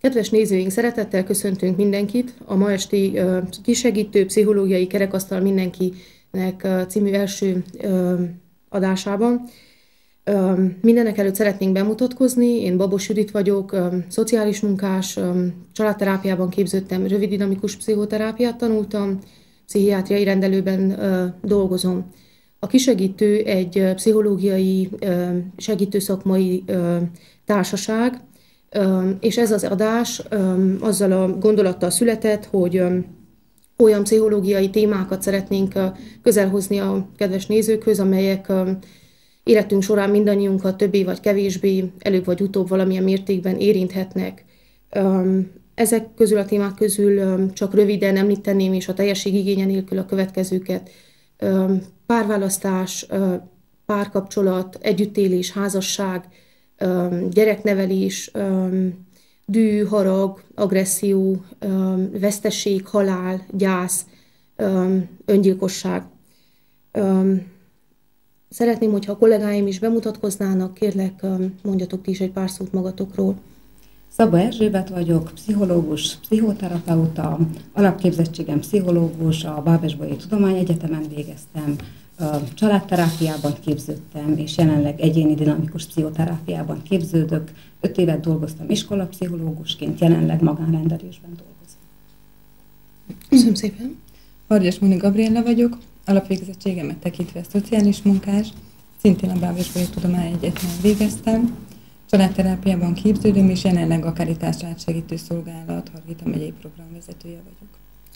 Kedves nézőink, szeretettel köszöntünk mindenkit a ma esti kisegítő pszichológiai kerekasztal mindenkinek című első adásában. Mindenek előtt szeretnénk bemutatkozni, én Babos Judit vagyok, szociális munkás, családterápiában képződtem, röviddinamikus pszichoterápiát tanultam, pszichiátriai rendelőben dolgozom. A kisegítő egy pszichológiai segítőszakmai társaság, és ez az adás azzal a gondolattal született, hogy olyan pszichológiai témákat szeretnénk közelhozni a kedves nézőkhöz, amelyek életünk során mindannyiunkat többé vagy kevésbé, előbb vagy utóbb valamilyen mértékben érinthetnek. Ezek közül a témák közül csak röviden említeném, és a teljesség igénye nélkül a következőket. Párválasztás, párkapcsolat, együttélés, házasság, gyereknevelés, dű, harag, agresszió, vesztesség, halál, gyász, öngyilkosság. Szeretném, hogyha a kollégáim is bemutatkoznának, kérlek, mondjatok ti is egy pár szót magatokról. Szabó Erzsébet vagyok, pszichológus, pszichoterapeuta, alapképzettségem pszichológus, a Bábes-Bolyai Tudományegyetemen végeztem, családterápiában képződtem, és jelenleg egyéni dinamikus pszichoterápiában képződök. 5 évet dolgoztam iskolapszichológusként, jelenleg magánrendelésben dolgozom. Köszönöm szépen. Fargyas Muni Gabriella vagyok, alapvégzettségemet tekintve szociális munkás, szintén a Bábes-Bolyai Tudományegyetemen végeztem, családterápiában képződöm, és jelenleg a Karitás Családsegítő Szolgálat Hargita megyei programvezetője vagyok.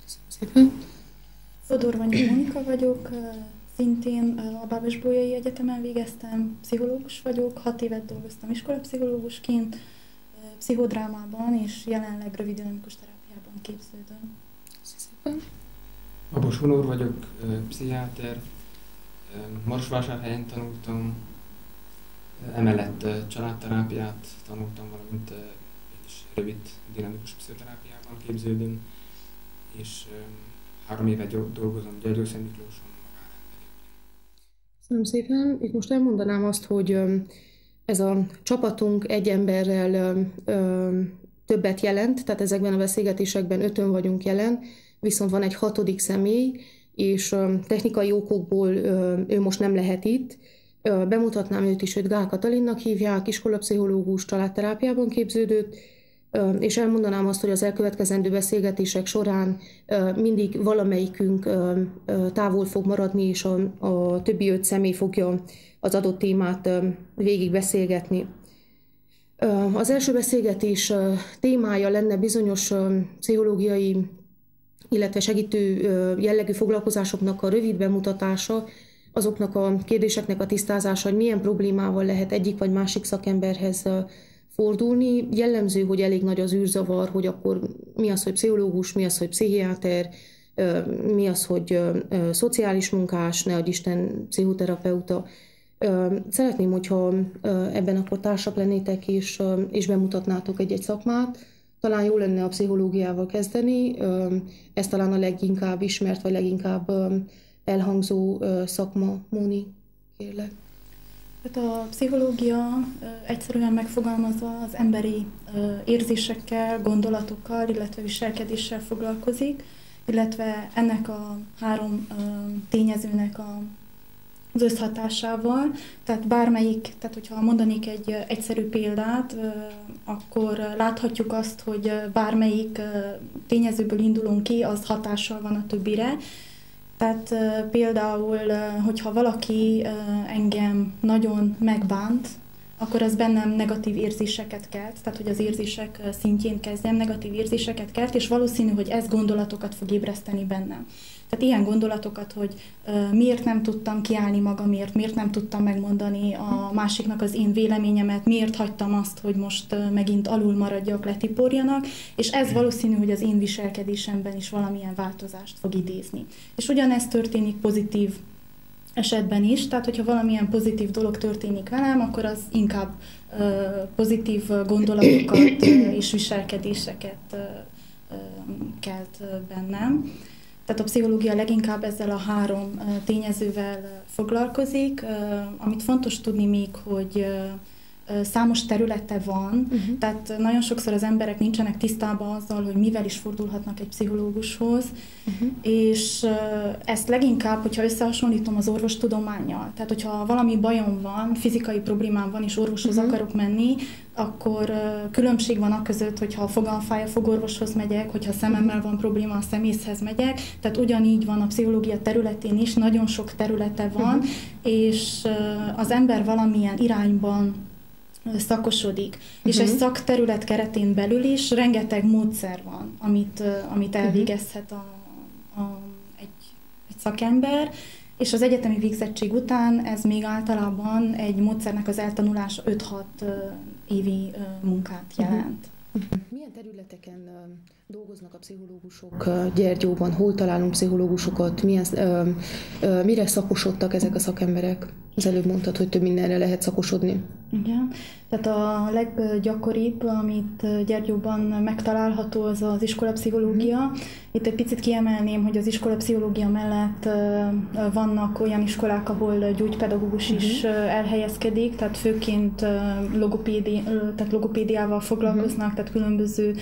Köszönöm szépen. Fodorvanyi Monika vagyok, szintén a Bábes-Bolyai Egyetemen végeztem, pszichológus vagyok, 6 évet dolgoztam iskolapszichológusként, pszichodrámában, és jelenleg röviddinamikus terápiában képződöm. Köszönöm szépen. Babos Hunor vagyok, pszichiáter, Marosvásárhelyen tanultam, emellett családterápiát tanultam, valamint rövid dinamikus pszichoterápiában képződöm, és 3 éve dolgozom Gyergyószent Miklóson magánrendelőben. Köszönöm szépen. Itt most elmondanám azt, hogy ez a csapatunk egy emberrel többet jelent, tehát ezekben a beszélgetésekben 5-ön vagyunk jelen, viszont van egy 6. személy, és technikai okokból ő most nem lehet itt. Bemutatnám őt is, hogy Gál Katalinnak hívják, iskolapszichológus, családterápiában képződött, és elmondanám azt, hogy az elkövetkezendő beszélgetések során mindig valamelyikünk távol fog maradni, és a többi 5 személy fogja az adott témát végig beszélgetni. Az első beszélgetés témája lenne bizonyos pszichológiai, illetve segítő jellegű foglalkozásoknak a rövid bemutatása, azoknak a kérdéseknek a tisztázása, hogy milyen problémával lehet egyik vagy másik szakemberhez fordulni. Jellemző, hogy elég nagy az űrzavar, hogy akkor mi az, hogy pszichológus, mi az, hogy pszichiáter, mi az, hogy szociális munkás, ne adj Isten, pszichoterapeuta. Szeretném, hogyha ebben akkor társak lennétek, és bemutatnátok egy-egy szakmát. Talán jó lenne a pszichológiával kezdeni, ez talán a leginkább ismert, vagy leginkább elhangzó szakma. Móni, kérlek. Tehát a pszichológia egyszerűen megfogalmazva az emberi érzésekkel, gondolatokkal, illetve viselkedéssel foglalkozik, illetve ennek a 3 tényezőnek az összhatásával, tehát bármelyik, tehát hogyha mondanék egy egyszerű példát, akkor láthatjuk azt, hogy bármelyik tényezőből indulunk ki, az hatással van a többire. Tehát például, hogyha valaki engem nagyon megbánt, akkor az bennem negatív érzéseket kelt, tehát hogy az érzések szintjén kezdjem, negatív érzéseket kelt, és valószínű, hogy ez gondolatokat fog ébreszteni bennem. Tehát ilyen gondolatokat, hogy miért nem tudtam kiállni magamért, miért nem tudtam megmondani a másiknak az én véleményemet, miért hagytam azt, hogy most megint alul maradjak, letiporjanak, és ez valószínű, hogy az én viselkedésemben is valamilyen változást fog idézni. És ugyanezt történik pozitív esetben is, tehát hogyha valamilyen pozitív dolog történik velem, akkor az inkább pozitív gondolatokat és viselkedéseket kelt bennem. Tehát a pszichológia leginkább ezzel a 3 tényezővel foglalkozik. Amit fontos tudni még, hogy számos területe van, tehát nagyon sokszor az emberek nincsenek tisztában azzal, hogy mivel is fordulhatnak egy pszichológushoz, és ezt leginkább, hogyha összehasonlítom az orvostudománnyal, tehát hogyha valami bajom van, fizikai problémám van, és orvoshoz akarok menni, akkor különbség van a között, hogyha fogamfáj a fogorvoshoz megyek, hogyha szememmel van probléma, a szemészhez megyek, tehát ugyanígy van a pszichológia területén is, nagyon sok területe van, és az ember valamilyen irányban szakosodik. És egy szakterület keretén belül is rengeteg módszer van, amit elvégezhet egy szakember, és az egyetemi végzettség után ez még általában egy módszernek az eltanulása 5-6 évi munkát jelent. Milyen területeken dolgoznak a pszichológusok Gyergyóban? Hol találunk pszichológusokat? Mire szakosodtak ezek a szakemberek? Az előbb mondtad, hogy több mindenre lehet szakosodni. Igen. Tehát a leggyakoribb, amit Gyergyóban megtalálható, az az iskolapszichológia. Itt egy picit kiemelném, hogy az iskolapszichológia mellett vannak olyan iskolák, ahol gyógypedagógus is elhelyezkedik, tehát főként logopédiával foglalkoznak, tehát különböző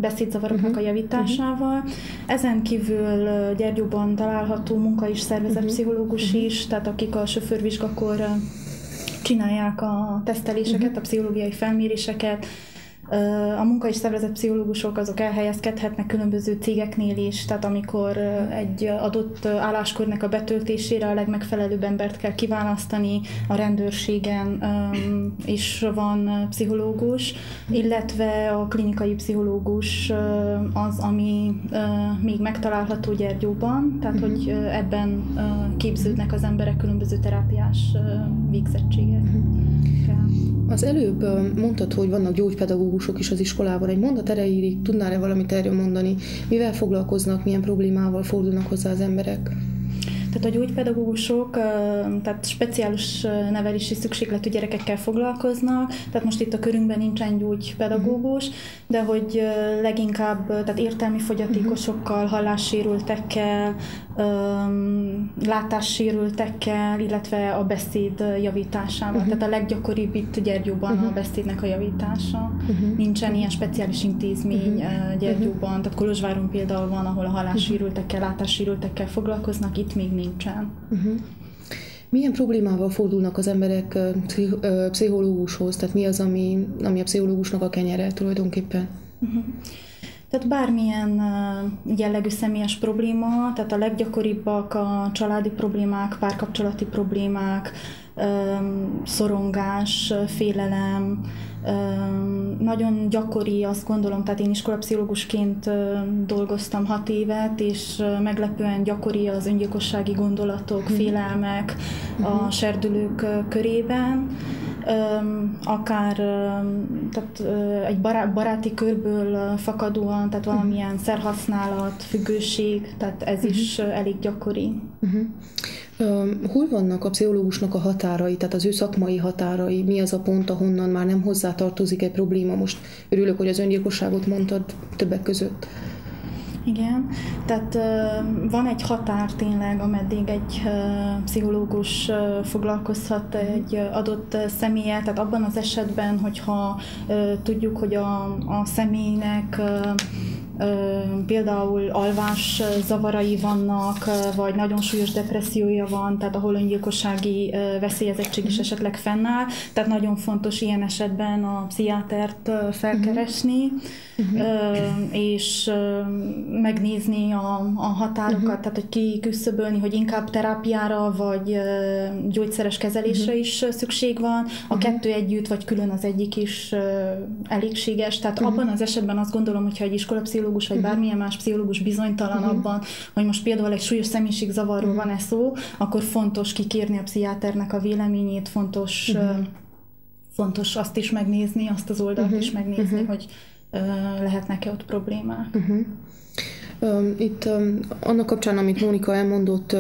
beszédzavaroknak a javításával. Ezen kívül Gyergyóban található munka- és szervezetpszichológus is, tehát akik a sofőrvizsgakor csinálják a teszteléseket, a pszichológiai felméréseket. A munka- és szervezetpszichológusok azok elhelyezkedhetnek különböző cégeknél is, tehát amikor egy adott álláskörnek a betöltésére a legmegfelelőbb embert kell kiválasztani, a rendőrségen is van pszichológus, illetve a klinikai pszichológus az, ami még megtalálható Gyergyóban, tehát hogy ebben képződnek az emberek különböző terápiás végzettségek. Az előbb mondtad, hogy vannak gyógypedagógusok is az iskolában. Egy mondat erejéig tudnál-e valamit erről mondani? Mivel foglalkoznak, milyen problémával fordulnak hozzá az emberek? Tehát a gyógypedagógusok, tehát speciális nevelési szükségletű gyerekekkel foglalkoznak, tehát most itt a körünkben nincsen gyógypedagógus, de hogy leginkább tehát értelmi fogyatékosokkal, hallássérültekkel, látássérültekkel, illetve a beszéd javításával. Tehát a leggyakoribb itt Gyergyóban a beszédnek a javítása. Nincsen ilyen speciális intézmény Gyergyóban, tehát Kolozsváron például van, ahol a hallássérültekkel, látássérültekkel foglalkoznak, itt még nincsen. Milyen problémával fordulnak az emberek pszichológushoz? Tehát mi az, ami a pszichológusnak a kenyere tulajdonképpen? Tehát bármilyen jellegű személyes probléma, tehát a leggyakoribbak a családi problémák, párkapcsolati problémák, szorongás, félelem. Nagyon gyakori, azt gondolom, tehát én iskolapszichológusként dolgoztam 6 évet, és meglepően gyakori az öngyilkossági gondolatok, félelmek a serdülők körében. Akár tehát egy baráti körből fakadóan, tehát valamilyen szerhasználat, függőség, tehát ez is elég gyakori. Hol vannak a pszichológusnak a határai, tehát az ő szakmai határai? Mi az a pont, ahonnan már nem hozzátartozik egy probléma? Most örülök, hogy az öngyilkosságot mondtad többek között. Igen, tehát van egy határ tényleg, ameddig egy pszichológus foglalkozhat egy adott személlyel, tehát abban az esetben, hogyha tudjuk, hogy a személynek például alvás zavarai vannak, vagy nagyon súlyos depressziója van, tehát ahol öngyilkossági veszélyezettség is esetleg fennáll, tehát nagyon fontos ilyen esetben a pszichiátert felkeresni, és megnézni a határokat, tehát hogy kiküszöbölni, hogy inkább terápiára, vagy gyógyszeres kezelésre is szükség van, a kettő együtt, vagy külön az egyik is elégséges, tehát abban az esetben azt gondolom, hogyha egy iskolapszichológus, vagy bármilyen más pszichológus bizonytalan abban, hogy most például egy súlyos személyiségzavarról van-e szó, akkor fontos kikérni a pszichiáternek a véleményét, fontos azt is megnézni, azt az oldalt is megnézni, hogy lehetnek-e ott problémák. Itt annak kapcsán, amit Mónika elmondott,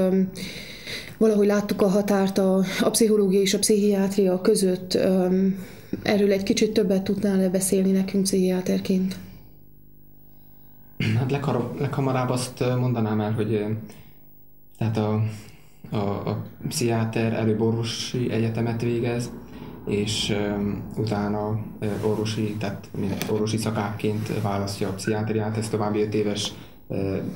valahogy láttuk a határt a pszichológia és a pszichiátria között. Erről egy kicsit többet tudnál beszélni nekünk pszichiáterként? Hát leghamarabb azt mondanám el, hogy tehát a pszichiáter előbb orvosi egyetemet végez, és utána orvosi szakákként választja a pszichiátriát, ez további 5 éves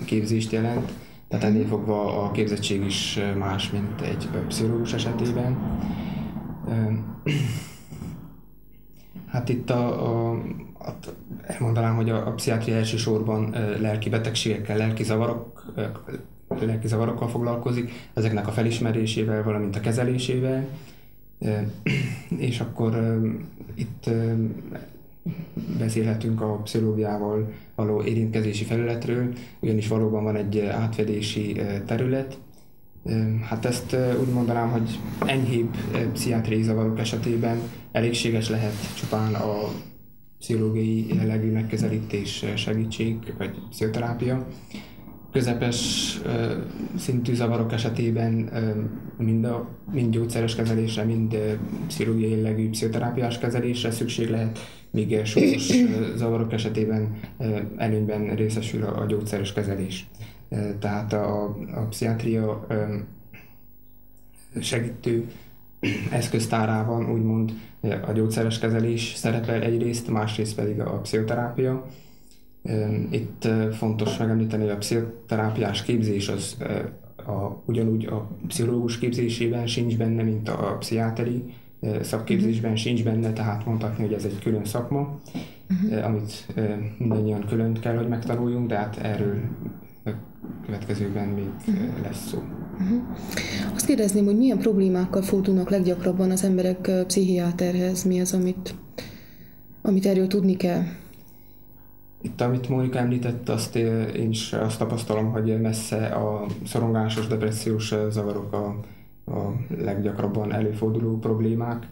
képzést jelent, tehát ennél fogva a képzettség is más, mint egy pszichológus esetében. Hát itt elmondanám, hogy a pszichiátria elsősorban lelki betegségekkel, lelki zavarokkal foglalkozik, ezeknek a felismerésével, valamint a kezelésével. És akkor itt beszélhetünk a pszichológiával való érintkezési felületről, ugyanis valóban van egy átfedési terület. Hát ezt úgy mondanám, hogy enyhébb pszichiátriai zavarok esetében elégséges lehet csupán a pszichológiai jellegű megközelítés, segítség vagy pszichoterápia. Közepes szintű zavarok esetében mind gyógyszeres kezelésre, mind pszichológiai jellegű pszichoterápiás kezelésre szükség lehet, míg súlyos zavarok esetében előnyben részesül a gyógyszeres kezelés. Tehát a pszichiátria segítő eszköztárában úgymond a gyógyszeres kezelés szerepel egyrészt, másrészt pedig a pszichoterápia. Itt fontos megemlíteni, hogy a pszichoterápiás képzés az ugyanúgy a pszichológus képzésében sincs benne, mint a pszichiáteri szakképzésben sincs benne, tehát mondhatni, hogy ez egy külön szakma, amit mindannyian külön kell, hogy megtanuljunk, de hát erről a következőben még lesz szó. Azt kérdezném, hogy milyen problémákkal fordulnak leggyakrabban az emberek pszichiáterhez, mi az, amit erről tudni kell? Itt, amit Mónika említett, én is azt tapasztalom, hogy messze a szorongásos, depressziós zavarok a leggyakrabban előforduló problémák.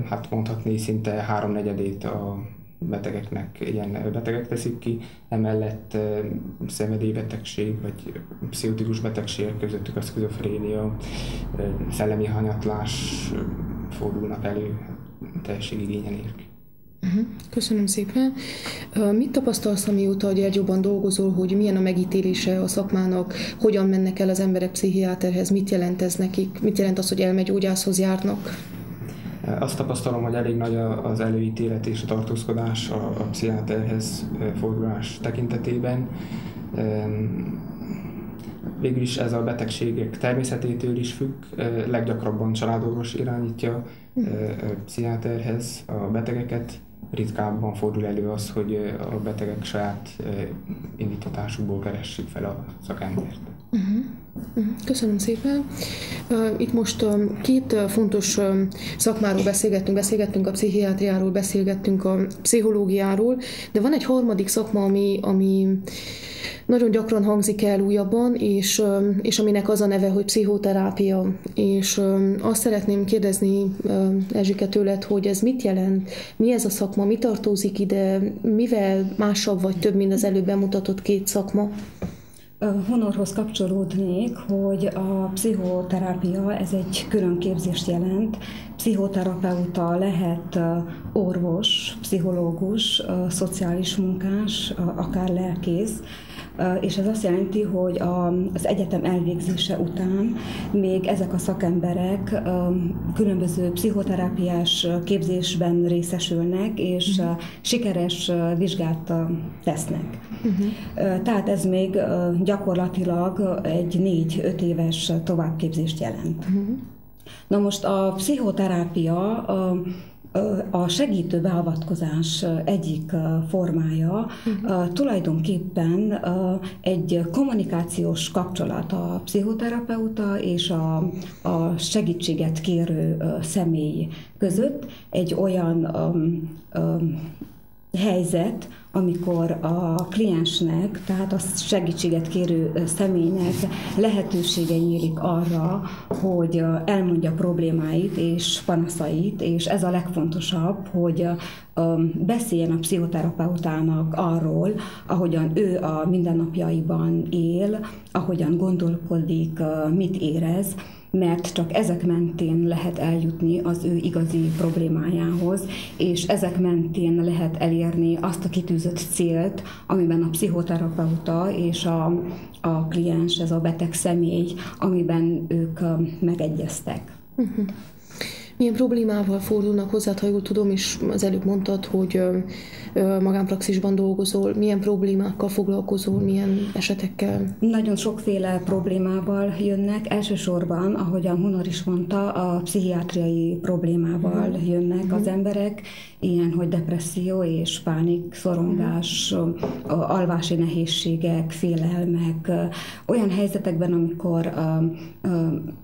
Hát mondhatni szinte 3/4 a betegeknek ilyen betegek teszik ki, emellett szenvedélybetegség vagy pszichotikus betegség, közöttük a szkizofrénia, szellemi hanyatlás fordulnak elő teljességigénye nélkül. Köszönöm szépen. Mit tapasztalsz, amióta Gyergyóban dolgozol, hogy milyen a megítélése a szakmának, hogyan mennek el az emberek pszichiáterhez, mit jelent ez nekik, mit jelent az, hogy elmegyógyászhoz járnak? Azt tapasztalom, hogy elég nagy az előítélet és a tartózkodás a pszichiáterhez fordulás tekintetében. Végül is ez a betegségek természetétől is függ, leggyakrabban családorvos irányítja pszichiáterhez a betegeket, ritkábban fordul elő az, hogy a betegek saját indítatásukból keressék fel a szakembert. Köszönöm szépen. Itt most 2 fontos szakmáról beszélgettünk a pszichiátriáról, beszélgettünk a pszichológiáról, de van egy harmadik szakma, ami nagyon gyakran hangzik el újabban, és aminek az a neve, hogy pszichoterápia. És azt szeretném kérdezni Erzsike tőled, hogy ez mit jelent, mi ez a szakma, mi tartozik ide, mivel másabb vagy több, mint az előbb bemutatott 2 szakma? Honorhoz kapcsolódnék, hogy a pszichoterápia ez egy külön képzést jelent. Pszichoterapeuta lehet orvos, pszichológus, szociális munkás, akár lelkész, és ez azt jelenti, hogy az egyetem elvégzése után még ezek a szakemberek különböző pszichoterápiás képzésben részesülnek, és sikeres vizsgát tesznek. Tehát ez még gyakorlatilag egy 4-5 éves továbbképzést jelent. Na most a pszichoterápia a segítő beavatkozás egyik formája tulajdonképpen egy kommunikációs kapcsolat a pszichoterapeuta és a segítséget kérő személy között, egy olyan helyzet, amikor a kliensnek, tehát a segítséget kérő személynek lehetősége nyílik arra, hogy elmondja problémáit és panaszait, és ez a legfontosabb, hogy beszéljen a pszichoterapeutának arról, ahogyan ő a mindennapjaiban él, ahogyan gondolkodik, mit érez, mert csak ezek mentén lehet eljutni az ő igazi problémájához, és ezek mentén lehet elérni azt a kitűzött célt, amiben a pszichoterapeuta és a kliens, ez a beteg személy, amiben ők megegyeztek. Milyen problémával fordulnak hozzád, ha jól tudom, és az előbb mondtad, hogy magánpraxisban dolgozol, milyen problémákkal foglalkozol, milyen esetekkel? Nagyon sokféle problémával jönnek, elsősorban, ahogyan Hunor is mondta, a pszichiátriai problémával jönnek az emberek, ilyen, hogy depresszió és pánik, szorongás, alvási nehézségek, félelmek, olyan helyzetekben, amikor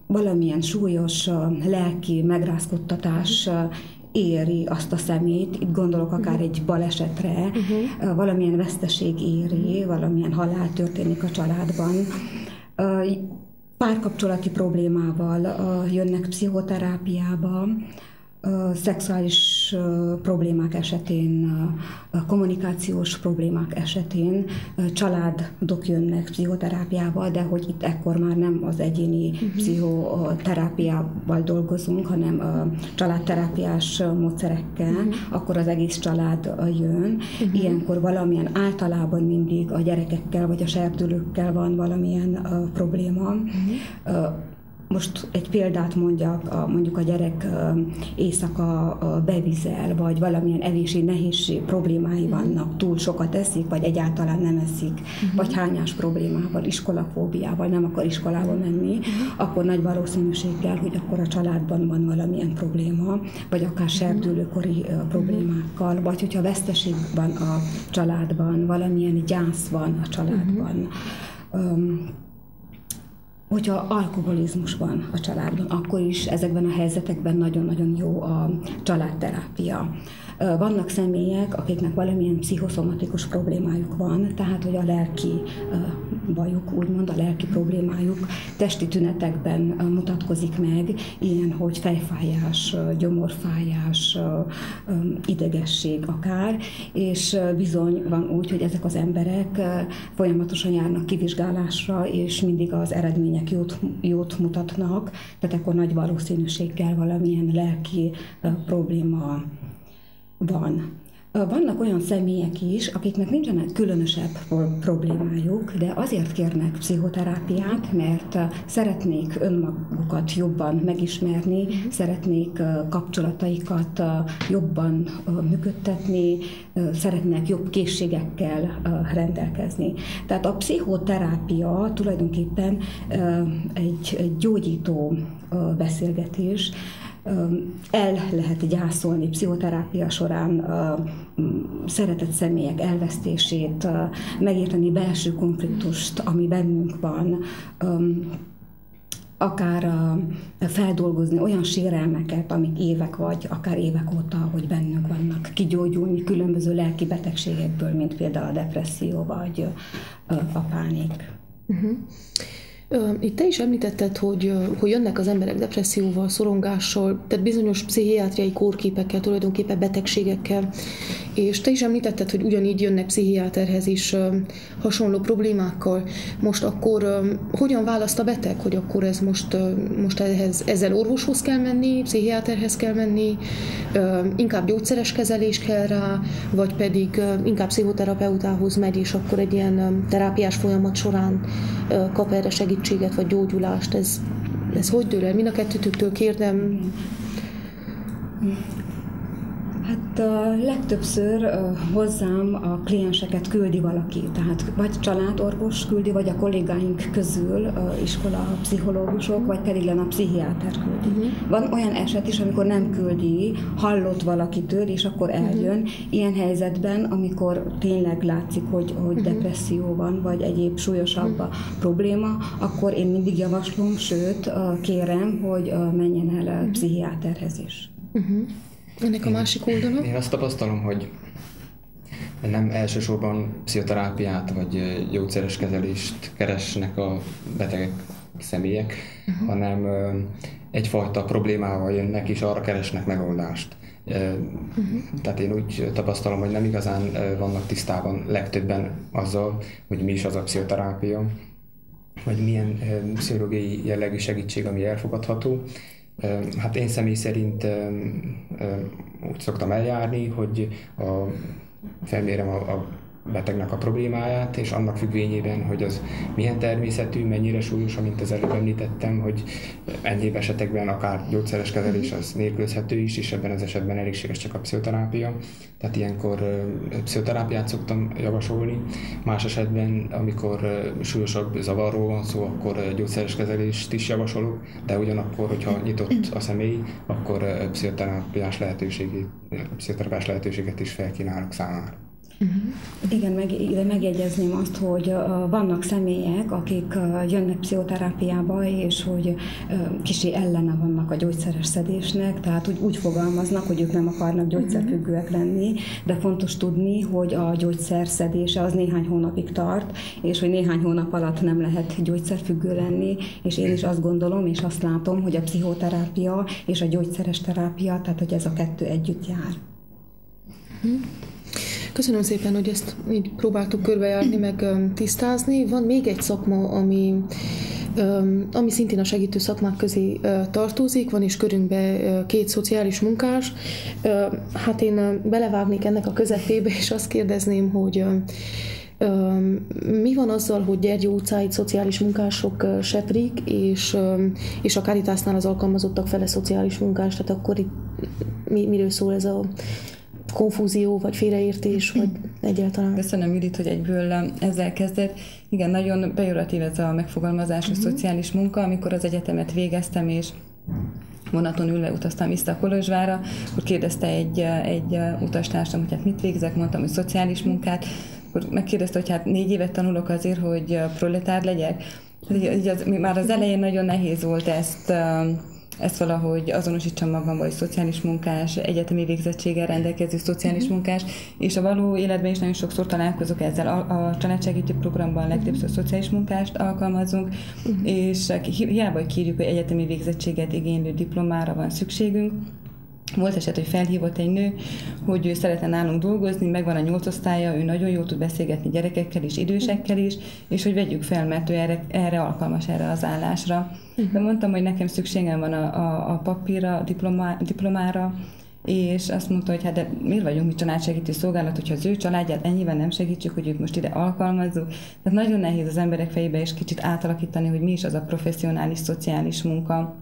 valamilyen súlyos lelki megrázkódtatás éri azt a szemét, itt gondolok akár egy balesetre, valamilyen veszteség éri, valamilyen halál történik a családban. Párkapcsolati problémával jönnek pszichoterápiába, szexuális problémák esetén, kommunikációs problémák esetén családok jönnek pszichoterápiával, de hogy itt ekkor már nem az egyéni pszichoterápiával dolgozunk, hanem családterápiás módszerekkel, akkor az egész család jön. Ilyenkor valamilyen általában mindig a gyerekekkel vagy a serdülőkkel van valamilyen probléma. Most egy példát mondjuk a gyerek éjszaka bevizel, vagy valamilyen evési nehézség problémái vannak, túl sokat eszik, vagy egyáltalán nem eszik, vagy hányás problémával, iskolafóbiával, nem akar iskolába menni, akkor nagy valószínűséggel, hogy akkor a családban van valamilyen probléma, vagy akár serdülőkori problémákkal, vagy hogyha veszteség van a családban, valamilyen gyász van a családban. Hogyha alkoholizmus van a családban, akkor is ezekben a helyzetekben nagyon-nagyon jó a családterápia. Vannak személyek, akiknek valamilyen pszichoszomatikus problémájuk van, tehát hogy a lelki bajuk, úgymond a lelki problémájuk testi tünetekben mutatkozik meg, ilyen, hogy fejfájás, gyomorfájás, idegesség akár, és bizony van úgy, hogy ezek az emberek folyamatosan járnak kivizsgálásra, és mindig az eredmények jót mutatnak, tehát akkor nagy valószínűséggel valamilyen lelki probléma van. Vannak olyan személyek is, akiknek nincsenek különösebb problémájuk, de azért kérnek pszichoterápiát, mert szeretnék önmagukat jobban megismerni, szeretnék kapcsolataikat jobban működtetni, szeretnék jobb készségekkel rendelkezni. Tehát a pszichoterápia tulajdonképpen egy gyógyító beszélgetés. El lehet gyászolni pszichoterápia során szeretett személyek elvesztését, megérteni belső konfliktust, ami bennünk van, akár feldolgozni olyan sérelmeket, amik évek vagy akár évek óta, hogy bennünk vannak, kigyógyulni különböző lelki betegségekből, mint például a depresszió vagy a pánik. Itt te is említetted, hogy jönnek az emberek depresszióval, szorongással, tehát bizonyos pszichiátriai kórképekkel, tulajdonképpen betegségekkel, és te is említetted, hogy ugyanígy jönnek pszichiáterhez is hasonló problémákkal. Most akkor hogyan választ a beteg, hogy akkor ez most ezzel orvoshoz kell menni, pszichiáterhez kell menni, inkább gyógyszeres kezelés kell rá, vagy pedig inkább pszichoterapeutához megy, és akkor egy ilyen terápiás folyamat során kap erre segítséget vagy gyógyulást. Ez hogy dől el? Mind a kettőtöktől kérdem. Hát legtöbbször hozzám a klienseket küldi valaki, tehát vagy családorvos küldi, vagy a kollégáink közül iskola pszichológusok, vagy pedig a pszichiáter küldi. Van olyan eset is, amikor nem küldi, hallott valakitől, és akkor eljön. Ilyen helyzetben, amikor tényleg látszik, hogy depresszió van, vagy egyéb súlyosabb a probléma, akkor én mindig javaslom, sőt kérem, hogy menjen el pszichiáterhez is. Ennek a másik oldala? Én azt tapasztalom, hogy nem elsősorban pszichoterápiát vagy gyógyszeres kezelést keresnek a betegek, személyek, hanem egyfajta problémával jönnek, és arra keresnek megoldást. Tehát én úgy tapasztalom, hogy nem igazán vannak tisztában legtöbben azzal, hogy mi is az a pszichoterápia, vagy milyen pszichológiai jellegű segítség, ami elfogadható. Hát én személy szerint úgy szoktam eljárni, hogy felmérem a betegnek a problémáját, és annak függvényében, hogy az milyen természetű, mennyire súlyos, amint az előbb említettem, hogy enyhébb esetekben akár gyógyszeres kezelés az nélkülözhető is, és ebben az esetben elégséges csak a pszichoterápia. Tehát ilyenkor pszichoterápiát szoktam javasolni. Más esetben, amikor súlyosabb zavarról van szó, akkor gyógyszeres kezelést is javasolok, de ugyanakkor, hogyha nyitott a személy, akkor pszichoterápiás lehetőséget is felkínálok számára. Igen, ide megjegyezném azt, hogy vannak személyek, akik jönnek pszichoterápiába, és hogy kicsi ellene vannak a gyógyszeres szedésnek, tehát úgy fogalmaznak, hogy ők nem akarnak gyógyszerfüggőek lenni, de fontos tudni, hogy a gyógyszer szedése az néhány hónapig tart, és hogy néhány hónap alatt nem lehet gyógyszerfüggő lenni, és én is azt gondolom, és azt látom, hogy a pszichoterápia és a gyógyszeres terápia, tehát hogy ez a kettő együtt jár. Köszönöm szépen, hogy ezt így próbáltuk körbejárni, meg tisztázni. Van még egy szakma, ami szintén a segítő szakmák közé tartozik, van is körünkben 2 szociális munkás. Hát én belevágnék ennek a közepébe, és azt kérdezném, hogy mi van azzal, hogy Gyergyó utcáit szociális munkások seprik, és a Caritasnál az alkalmazottak fele szociális munkás, tehát akkor itt miről szól ez a konfúzió, vagy félreértés, vagy egyáltalán? Köszönöm, Judit, hogy egyből ezzel kezdett. Igen, nagyon pejoratív ez a megfogalmazás, a szociális munka. Amikor az egyetemet végeztem, és vonaton ülve utaztam vissza a Kolozsvárra, akkor kérdezte egy utastársam, hogy hát mit végzek, mondtam, hogy szociális munkát. Akkor megkérdezte, hogy hát 4 évet tanulok azért, hogy proletár legyek. Már az elején nagyon nehéz volt ezt valahogy azonosítsam magamban, hogy szociális munkás, egyetemi végzettséggel rendelkező szociális munkás, és a való életben is nagyon sokszor találkozok ezzel. A családsegítő programban legtöbbször szociális munkást alkalmazunk, és hiába kérjük, hogy egyetemi végzettséget igénylő diplomára van szükségünk. Volt eset, hogy felhívott egy nő, hogy ő szeretne nálunk dolgozni, megvan a 8 osztálya, ő nagyon jól tud beszélgetni gyerekekkel és idősekkel is, és hogy vegyük fel, mert ő erre alkalmas, erre az állásra. De mondtam, hogy nekem szükségem van a papírra, a diplomára, és azt mondta, hogy hát de miért vagyunk mi családsegítő szolgálat, hogyha az ő családját ennyiben nem segítsük, hogy őt most ide alkalmazzuk. Tehát nagyon nehéz az emberek fejébe is kicsit átalakítani, hogy mi is az a professzionális, szociális munka.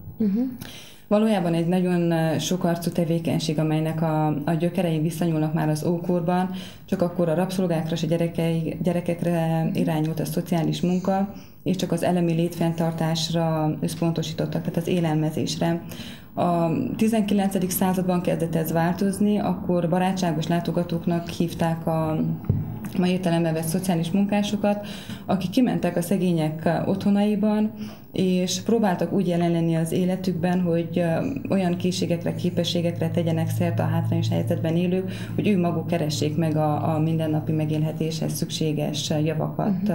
Valójában egy nagyon sokarcú tevékenység, amelynek a gyökerei visszanyúlnak már az ókorban, csak akkor a rabszolgákra és a gyerekekre irányult a szociális munka, és csak az elemi létfenntartásra összpontosítottak, tehát az élelmezésre. A 19. században kezdett ez változni, akkor barátságos látogatóknak hívták a mai értelemben vett szociális munkásokat, akik kimentek a szegények otthonaiban, és próbáltak úgy jelen lenni az életükben, hogy olyan készségekre, képességekre tegyenek szert a hátrányos helyzetben élők, hogy ők maguk keressék meg a mindennapi megélhetéshez szükséges javakat,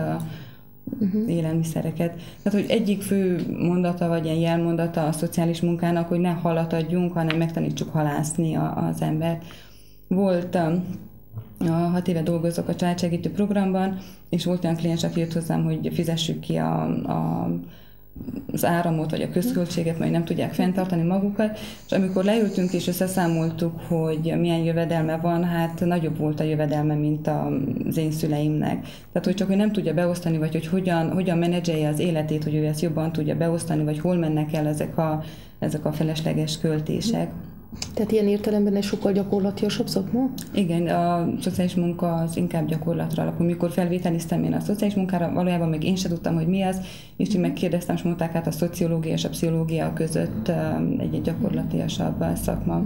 élelmiszereket. Tehát, hogy egyik fő mondata, vagy ilyen jelmondata a szociális munkának, hogy ne halat adjunk, hanem megtanítsuk halászni az embert. Volt 6 éve dolgozok a családsegítő programban, és volt olyan kliens, aki jött hozzám, hogy fizessük ki az áramot, vagy a közköltséget, majd nem tudják fenntartani magukat, és amikor leültünk és összeszámoltuk, hogy milyen jövedelme van, hát nagyobb volt a jövedelme, mint az én szüleimnek. Tehát, hogy csak hogy nem tudja beosztani, vagy hogy hogyan menedzselje az életét, hogy ő ezt jobban tudja beosztani, vagy hol mennek el ezek a felesleges költések. Tehát ilyen értelemben egy sokkal gyakorlatiasabb szakma? Igen, a szociális munka az inkább gyakorlatra alapul. Mikor felvételiztem én a szociális munkára, valójában még én sem tudtam, hogy mi az, és én megkérdeztem, és mondták, hát a szociológia és a pszichológia között egy gyakorlatiasabb szakma.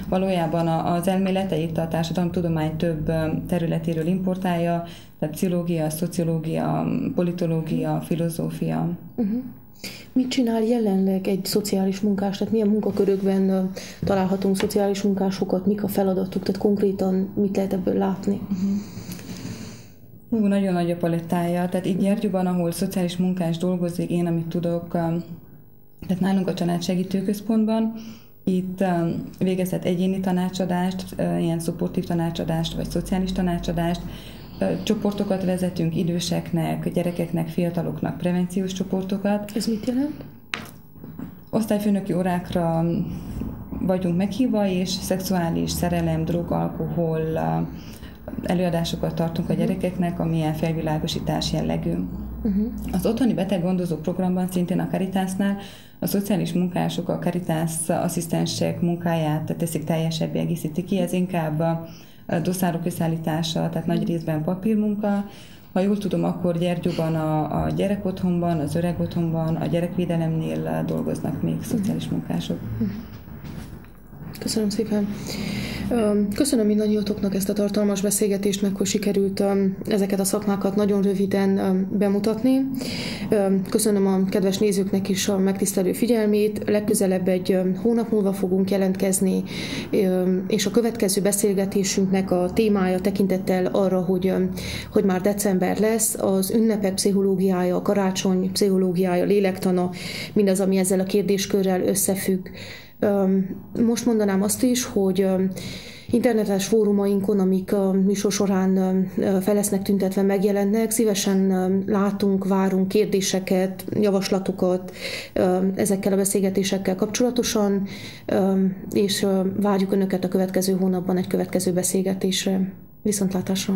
Valójában az elméleteit a társadalomtudomány több területéről importálja, tehát pszichológia, szociológia, politológia, filozófia. Mit csinál jelenleg egy szociális munkás? Tehát milyen munkakörökben találhatunk szociális munkásokat, mik a feladatuk, tehát konkrétan mit lehet ebből látni? Nagyon nagy a palettája. Tehát így Gyergyóban, ahol szociális munkás dolgozik, én amit tudok, tehát nálunk a családsegítő központban, itt végezhet egyéni tanácsadást, ilyen szupportív tanácsadást, vagy szociális tanácsadást, csoportokat vezetünk időseknek, gyerekeknek, fiataloknak, prevenciós csoportokat. Ez mit jelent? Osztályfőnöki órákra vagyunk meghívva, és szexuális, szerelem, drog, alkohol, előadásokat tartunk a gyerekeknek, amilyen felvilágosítás jellegű. Az otthoni beteggondozó programban szintén a Caritasnál a szociális munkások a Caritas asszisztensek munkáját teszik teljesebbé, egészítik ki, ez inkább a doszárok összeállítása, tehát nagy részben papírmunka. Ha jól tudom, akkor Gyergyóban a gyerekotthonban, az öregotthonban, a gyerekvédelemnél dolgoznak még szociális munkások. Köszönöm szépen. Köszönöm mindannyiótoknak ezt a tartalmas beszélgetést, meg hogy sikerült ezeket a szakmákat nagyon röviden bemutatni. Köszönöm a kedves nézőknek is a megtisztelő figyelmét. Legközelebb egy hónap múlva fogunk jelentkezni, és a következő beszélgetésünknek a témája tekintettel arra, hogy már december lesz, az ünnepek pszichológiája, a karácsony pszichológiája, lélektana, mindaz, ami ezzel a kérdéskörrel összefügg. Most mondanám azt is, hogy internetes fórumainkon, amik a műsor során fel lesznek tüntetve, megjelennek, szívesen látunk, várunk kérdéseket, javaslatokat ezekkel a beszélgetésekkel kapcsolatosan, és várjuk Önöket a következő hónapban egy következő beszélgetésre. Viszontlátásra!